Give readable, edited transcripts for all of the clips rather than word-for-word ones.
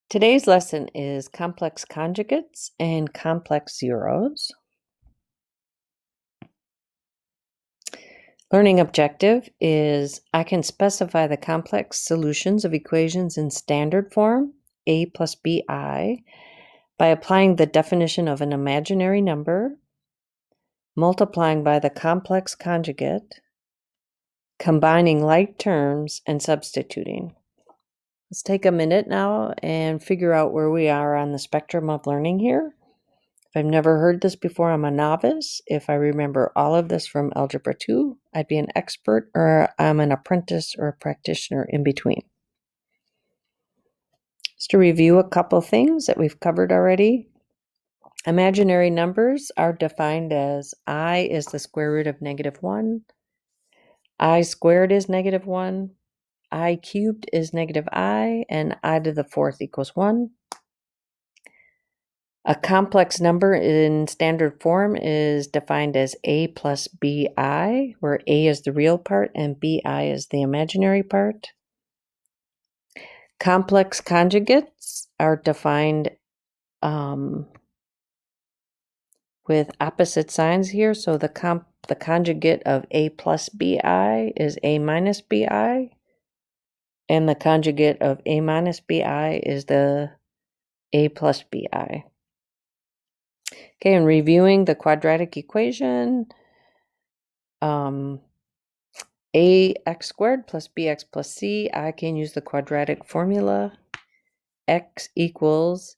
Today's lesson is complex conjugates and complex zeros. Learning objective is I can specify the complex solutions of equations in standard form, a plus bi, by applying the definition of an imaginary number, multiplying by the complex conjugate, combining like terms, and substituting. Let's take a minute now and figure out where we are on the spectrum of learning here. If I've never heard this before, I'm a novice. If I remember all of this from Algebra 2, I'd be an expert, or I'm an apprentice or a practitioner in between. Just to review a couple things that we've covered already. Imaginary numbers are defined as I is the square root of -1, I squared is -1, I cubed is -I, and I to the fourth equals 1. A complex number in standard form is defined as a plus bi, where a is the real part and bi is the imaginary part. Complex conjugates are defined with opposite signs here. So the conjugate of a plus bi is a minus bi, and the conjugate of a minus bi is the a plus bi. Okay, and reviewing the quadratic equation, ax squared plus bx plus c, I can use the quadratic formula. X equals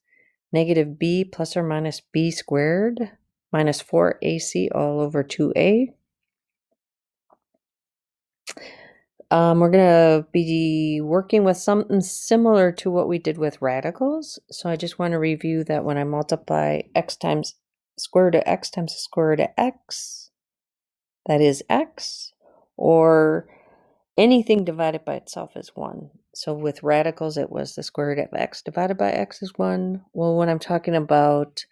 -b plus or minus b squared minus 4ac all over 2a. We're going to be working with something similar to what we did with radicals. So I just want to review that when I multiply x times square root of x times the square root of x, that is x, or anything divided by itself is 1. So with radicals, it was the square root of x divided by x is 1. Well, when I'm talking about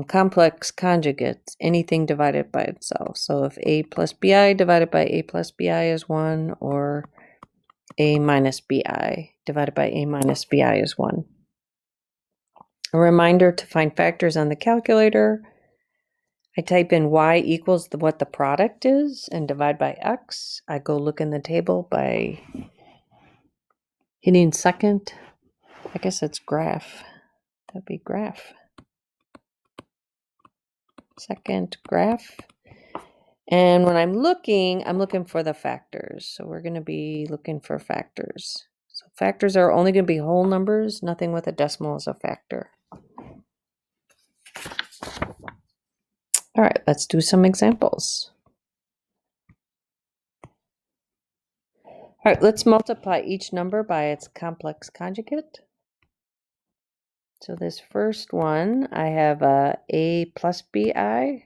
complex conjugates, anything divided by itself. So if a plus bi divided by a plus bi is 1, or a minus bi divided by a minus bi is 1. A reminder to find factors on the calculator. I type in y equals what the product is and divide by x. I go look in the table by hitting second. I guess it's graph. That'd be graph. Second graph. And when I'm looking for the factors. So we're going to be looking for factors. So factors are only going to be whole numbers. Nothing with a decimal is a factor. All right, let's do some examples. All right, let's multiply each number by its complex conjugate. So this first one, I have a plus bi.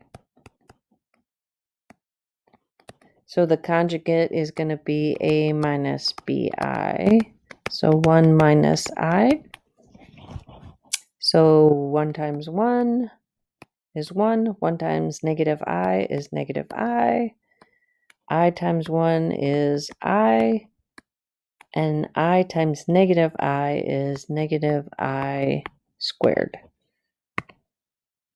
So the conjugate is going to be a minus bi. So 1 minus I. So 1 times 1 is 1. 1 times -I is -I. I times 1 is I. And I times -I is -I squared.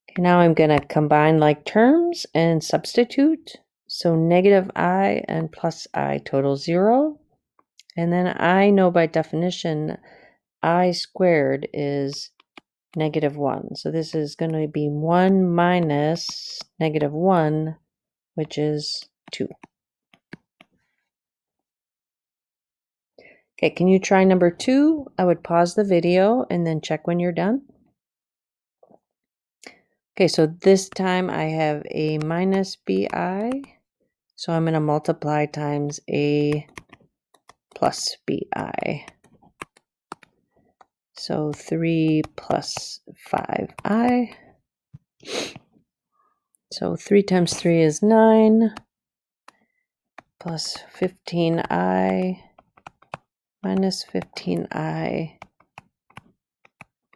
Okay, now I'm going to combine like terms and substitute. So -I and plus I total 0. And then I know by definition I squared is -1. So this is going to be 1 minus -1, which is 2. Okay, can you try number 2? I would pause the video and then check when you're done. Okay, so this time I have a minus bi. So I'm going to multiply times a plus bi. So 3 plus 5i. So 3 times 3 is 9. Plus 15i. Minus 15i.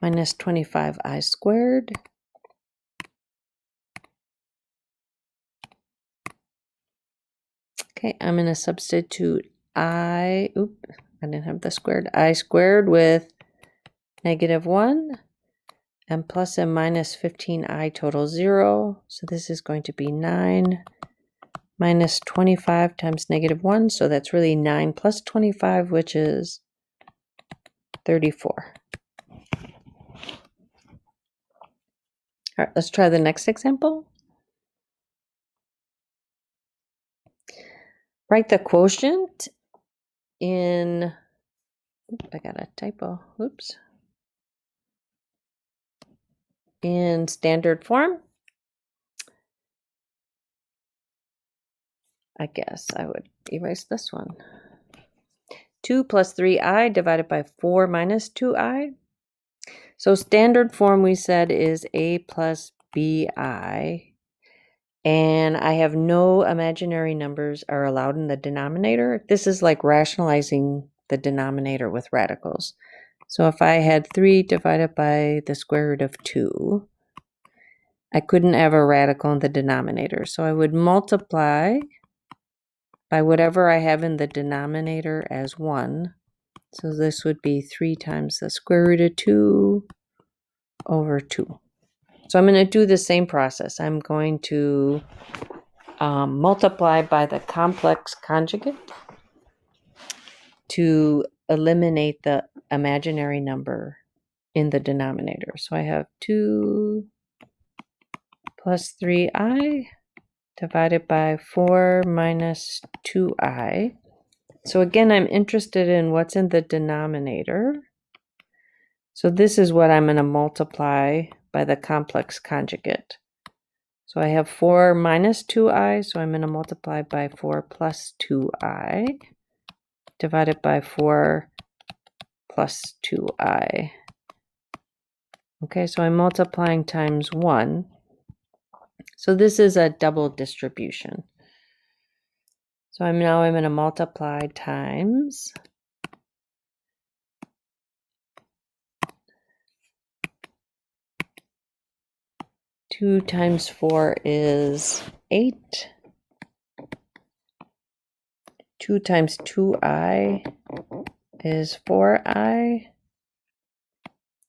Minus 25i squared. Okay, I'm going to substitute I didn't have the squared. I squared with negative 1, and plus and minus 15i total 0. So this is going to be 9 minus 25 times negative 1. So that's really 9 plus 25, which is 34. All right, let's try the next example. Write the quotient in, I got a typo, oops, in standard form. I guess I would erase this one. 2 plus 3i divided by 4 minus 2i. So standard form we said is a plus bi. And I have no imaginary numbers are allowed in the denominator. This is like rationalizing the denominator with radicals. So if I had 3 divided by the square root of 2, I couldn't have a radical in the denominator. So I would multiply by whatever I have in the denominator as 1. So this would be 3 times the square root of 2 over 2. So I'm going to do the same process. I'm going to multiply by the complex conjugate to eliminate the imaginary number in the denominator. So I have 2 plus 3i divided by 4 minus 2i. So again, I'm interested in what's in the denominator. So this is what I'm going to multiply by the complex conjugate. So I have 4 minus 2i, so I'm going to multiply by 4 plus 2i divided by 4 plus 2i. Okay, so I'm multiplying times 1. So this is a double distribution. So I'm going to multiply times 2 times 4 is 8. 2 times 2i is 4i.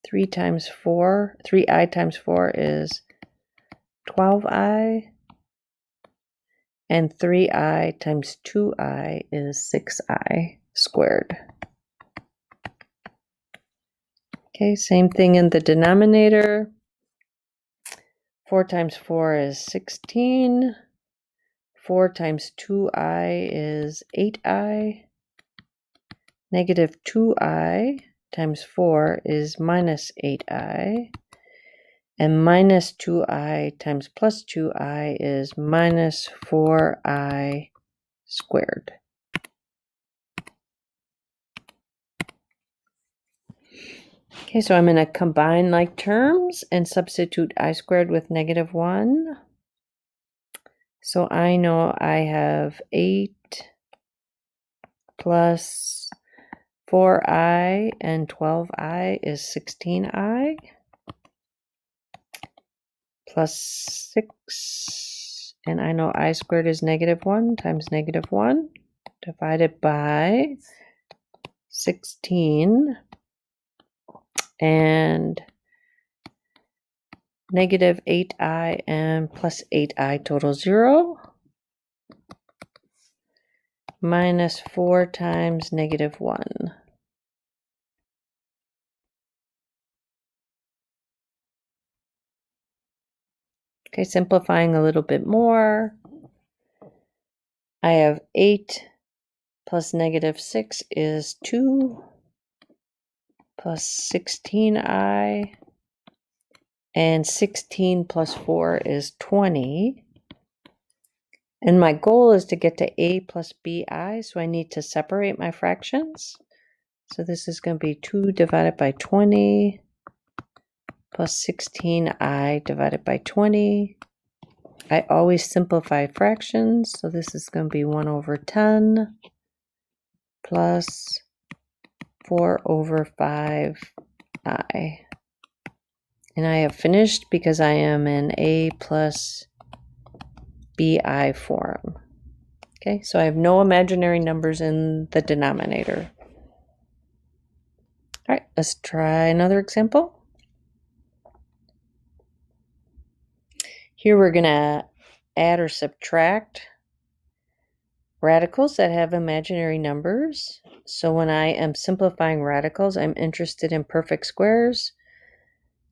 3 times 4, 3i times 4 is 12i. And 3i times 2i is 6i squared. Okay, same thing in the denominator. 4 times 4 is 16. 4 times 2i is 8i. Negative 2i times 4 is minus 8i. And minus 2i times plus 2i is minus 4i squared. Okay, so I'm going to combine like terms and substitute I squared with negative 1. So I know I have 8 plus 4i and 12i is 16i. Plus 6, and I know I squared is negative 1 times negative 1 divided by 16, and negative 8i and plus 8i total 0, minus 4 times negative 1. Okay, simplifying a little bit more. I have 8 plus negative 6 is 2, plus 16i, and 16 plus 4 is 20. And my goal is to get to a plus bi, so I need to separate my fractions. So this is going to be 2 divided by 20 plus 16i divided by 20. I always simplify fractions, so this is going to be 1 over 10 plus 4 over 5i. And I have finished because I am in a plus bi form. Okay, so I have no imaginary numbers in the denominator. All right, Let's try another example. Here we're going to add or subtract radicals that have imaginary numbers. So when I am simplifying radicals, I'm interested in perfect squares.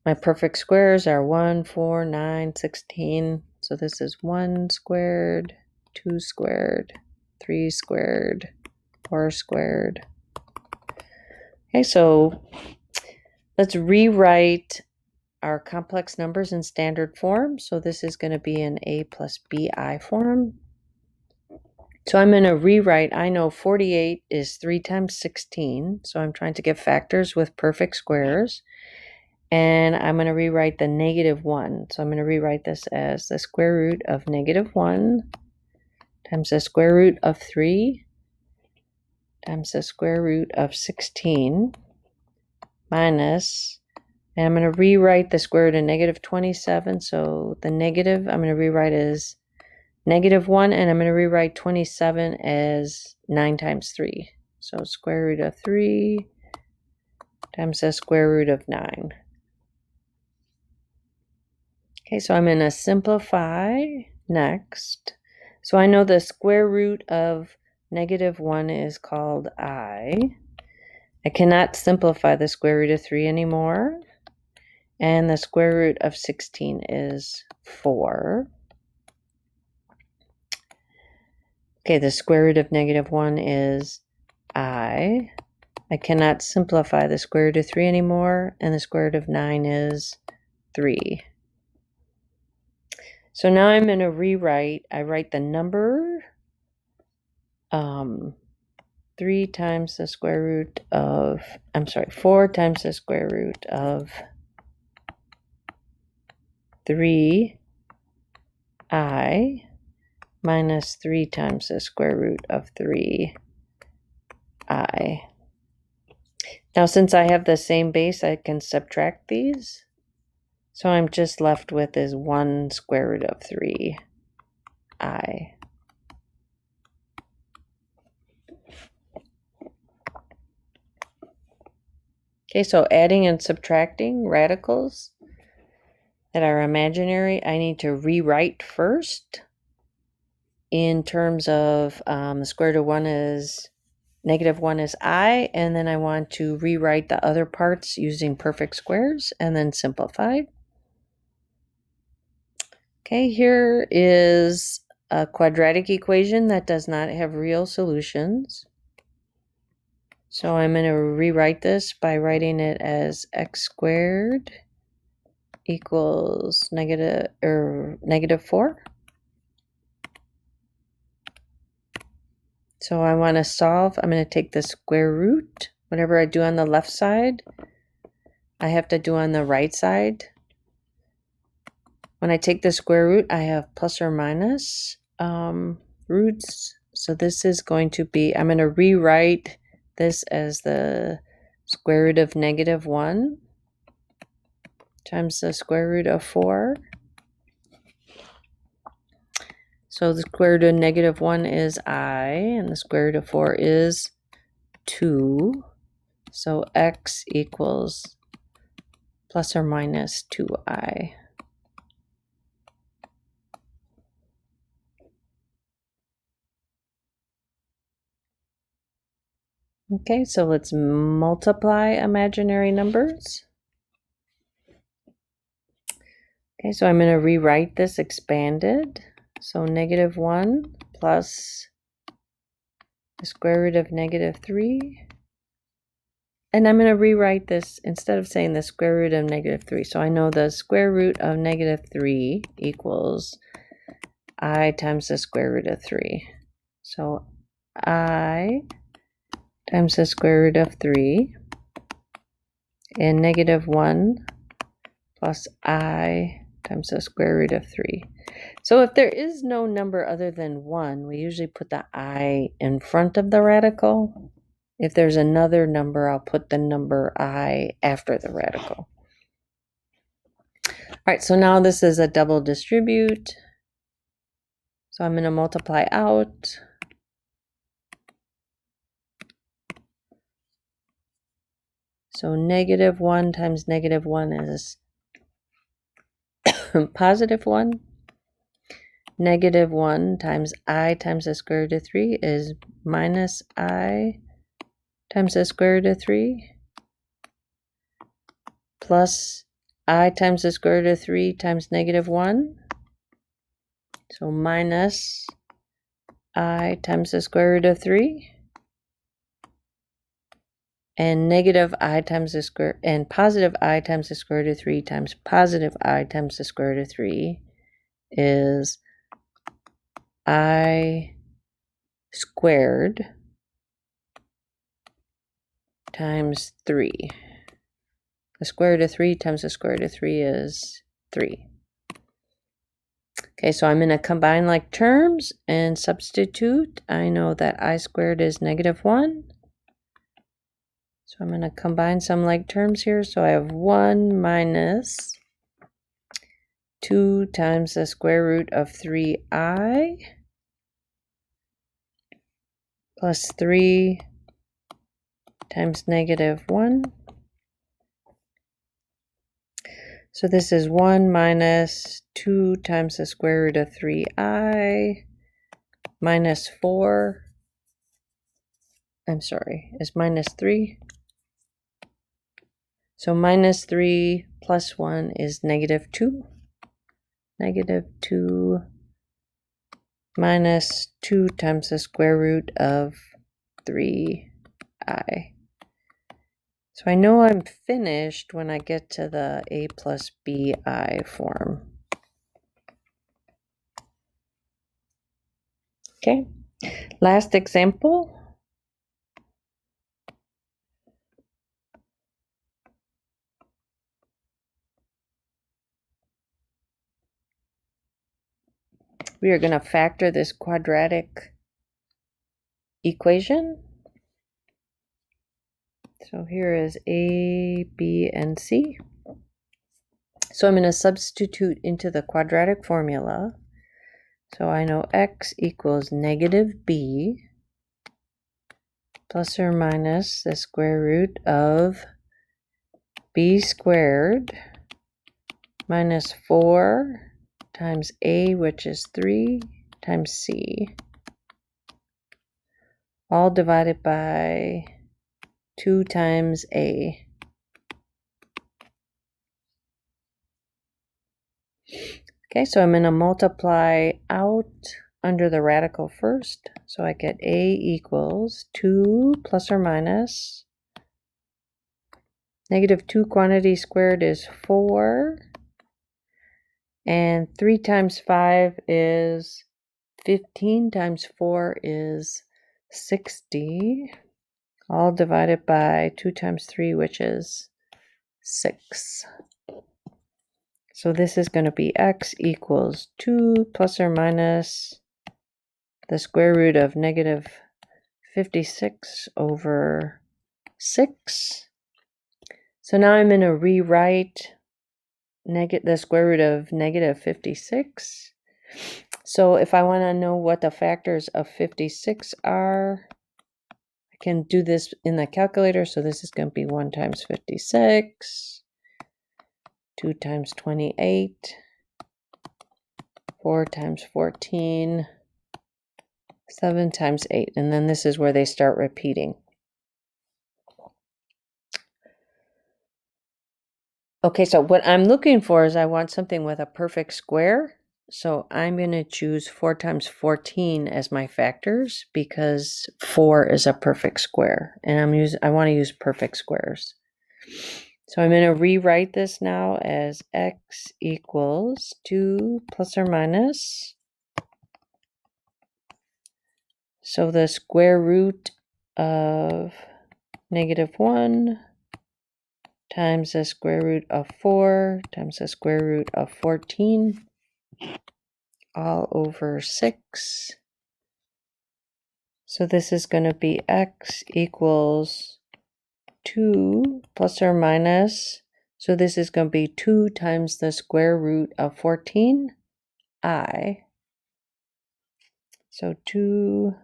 My perfect squares are 1, 4, 9, 16. So this is 1 squared, 2 squared, 3 squared, 4 squared. Okay, so let's rewrite our complex numbers in standard form. So this is going to be in a plus bi form. So I'm going to rewrite, I know 48 is 3 times 16. So I'm trying to get factors with perfect squares. And I'm going to rewrite the -1. So I'm going to rewrite this as the square root of -1 times the square root of 3 times the square root of 16 minus, and I'm going to rewrite the square root of -27. So the negative I'm going to rewrite as -1, and I'm going to rewrite 27 as 9 times 3. So square root of 3 times the square root of 9. Okay, so I'm going to simplify next. So I know the square root of -1 is called I. I cannot simplify the square root of 3 anymore. And the square root of 16 is 4. Okay, the square root of -1 is I. I cannot simplify the square root of 3 anymore. And the square root of 9 is 3. So now I'm going to rewrite. I write the number 4 times the square root of 3i minus 3 times the square root of 3i. Now, since I have the same base, I can subtract these. So I'm just left with is 1 square root of 3i. Okay, so adding and subtracting radicals that are imaginary, I need to rewrite first in terms of the square root of 1 is -1 is I, and then I want to rewrite the other parts using perfect squares and then simplify. Okay, here is a quadratic equation that does not have real solutions. So I'm going to rewrite this by writing it as x squared equals -4. So I want to solve. I'm going to take the square root. Whatever I do on the left side, I have to do on the right side. When I take the square root, I have plus or minus roots. So this is going to be, I'm going to rewrite this as the square root of -1 times the square root of 4. So the square root of -1 is I, and the square root of 4 is 2. So x equals plus or minus 2i. Okay, so let's multiply imaginary numbers. Okay, so I'm going to rewrite this expanded. So -1 plus the square root of -3. And I'm going to rewrite this instead of saying the square root of -3. So I know the square root of -3 equals I times the square root of 3. So I times the square root of 3 and -1 plus I times the square root of 3. So if there is no number other than 1, we usually put the I in front of the radical. If there's another number, I'll put the number I after the radical. All right, so now this is a double distribute. So I'm going to multiply out. So negative 1 times negative 1 is positive 1. Negative 1 times I times the square root of 3 is minus I times the square root of 3 plus I times the square root of 3 times negative 1. So minus I times the square root of 3 and negative I times the square and positive I times the square root of 3 times positive I times the square root of 3 is I squared times 3. The square root of 3 times the square root of 3 is 3. Okay, so I'm going to combine like terms and substitute. I know that I squared is negative 1. So I'm going to combine some like terms here. So I have 1 minus 2 times the square root of 3i plus 3 times negative 1. So this is 1 minus 2 times the square root of 3i minus 4. I'm sorry, is minus 3. So minus 3 plus 1 is negative 2. Negative 2 minus 2 times the square root of 3i. So I know I'm finished when I get to the a plus bi form. Okay, last example. We are going to factor this quadratic equation. So here is A, B, and C. So I'm going to substitute into the quadratic formula. So I know x equals negative b plus or minus the square root of b squared minus 4 times a, which is 3, times c, all divided by 2 times a. Okay, so I'm going to multiply out under the radical first. So I get a equals 2 plus or minus negative 2 quantity squared is 4. And 3 times 5 is 15 times 4 is 60. All divided by 2 times 3, which is 6. So this is going to be x equals 2 plus or minus the square root of negative 56 over 6. So now I'm going to rewrite the square root of negative 56. So if I want to know what the factors of 56 are, I can do this in the calculator. So this is going to be 1 times 56, 2 times 28, 4 times 14, 7 times 8. And then this is where they start repeating. Okay, so what I'm looking for is I want something with a perfect square. So I'm going to choose 4 times 14 as my factors because 4 is a perfect square. And I want to use perfect squares. So I'm going to rewrite this now as x equals 2 plus or minus. So the square root of negative 1 times the square root of 4 times the square root of 14 all over 6. So this is going to be x equals 2 plus or minus. So this is going to be 2 times the square root of 14i. So 2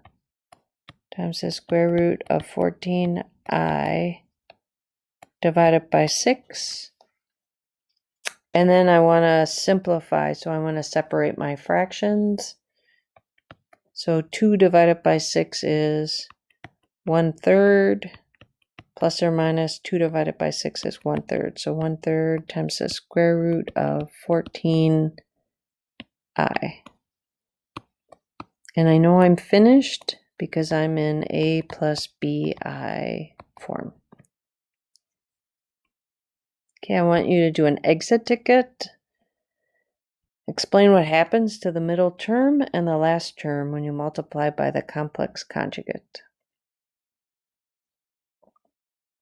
times the square root of 14i divided by 6. And then I want to simplify, so I want to separate my fractions. So 2 divided by 6 is 1/3, plus or minus 2 divided by 6 is 1/3. So 1/3 times the square root of 14i. And I know I'm finished because I'm in a plus bi form. Okay, I want you to do an exit ticket. Explain what happens to the middle term and the last term when you multiply by the complex conjugate.